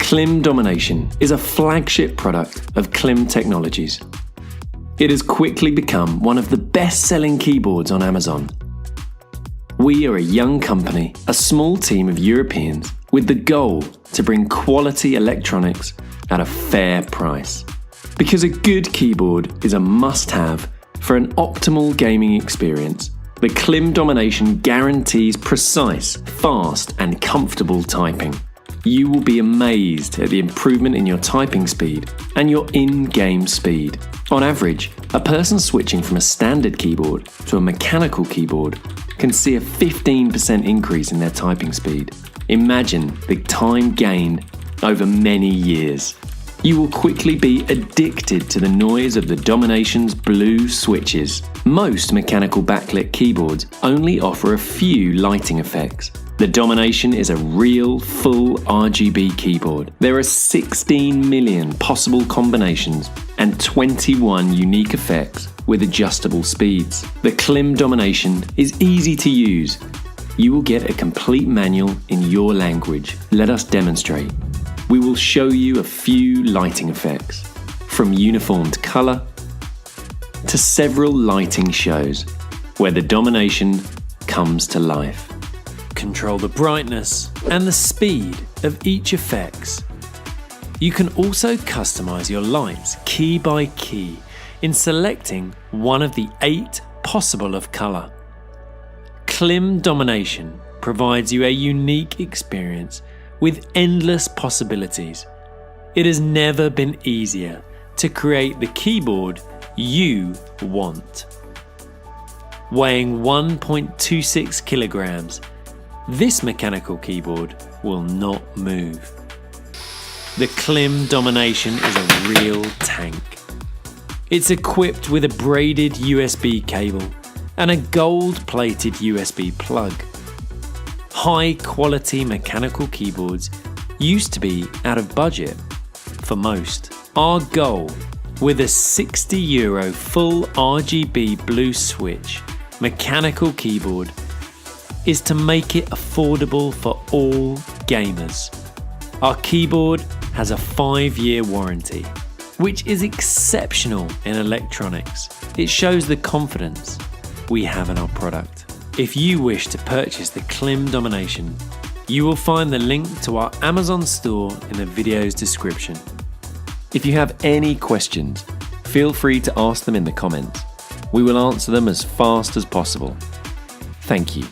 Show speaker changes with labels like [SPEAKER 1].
[SPEAKER 1] KLIM Domination is a flagship product of KLIM Technologies. It has quickly become one of the best-selling keyboards on Amazon. We are a young company, a small team of Europeans, with the goal to bring quality electronics at a fair price. Because a good keyboard is a must-have for an optimal gaming experience, the KLIM Domination guarantees precise, fast and comfortable typing. You will be amazed at the improvement in your typing speed and your in-game speed. On average, a person switching from a standard keyboard to a mechanical keyboard can see a 15% increase in their typing speed. Imagine the time gained over many years. You will quickly be addicted to the noise of the Domination's blue switches. Most mechanical backlit keyboards only offer a few lighting effects. The Domination is a real, full RGB keyboard. There are 16 million possible combinations and 21 unique effects with adjustable speeds. The KLIM Domination is easy to use. You will get a complete manual in your language. Let us demonstrate. We will show you a few lighting effects, from uniformed color to several lighting shows, where the Domination comes to life. Control the brightness and the speed of each effects. You can also customize your lights key by key in selecting one of the 8 possible of color. KLIM Domination provides you a unique experience with endless possibilities. It has never been easier to create the keyboard you want. Weighing 1.26 kilograms, this mechanical keyboard will not move. The KLIM Domination is a real tank. It's equipped with a braided USB cable and a gold-plated USB plug. High-quality mechanical keyboards used to be out of budget for most. Our goal with a €60 full RGB blue switch mechanical keyboard is to make it affordable for all gamers. Our keyboard has a 5-year warranty, which is exceptional in electronics. It shows the confidence we have in our product. If you wish to purchase the KLIM Domination, you will find the link to our Amazon store in the video's description. If you have any questions, feel free to ask them in the comments. We will answer them as fast as possible. Thank you.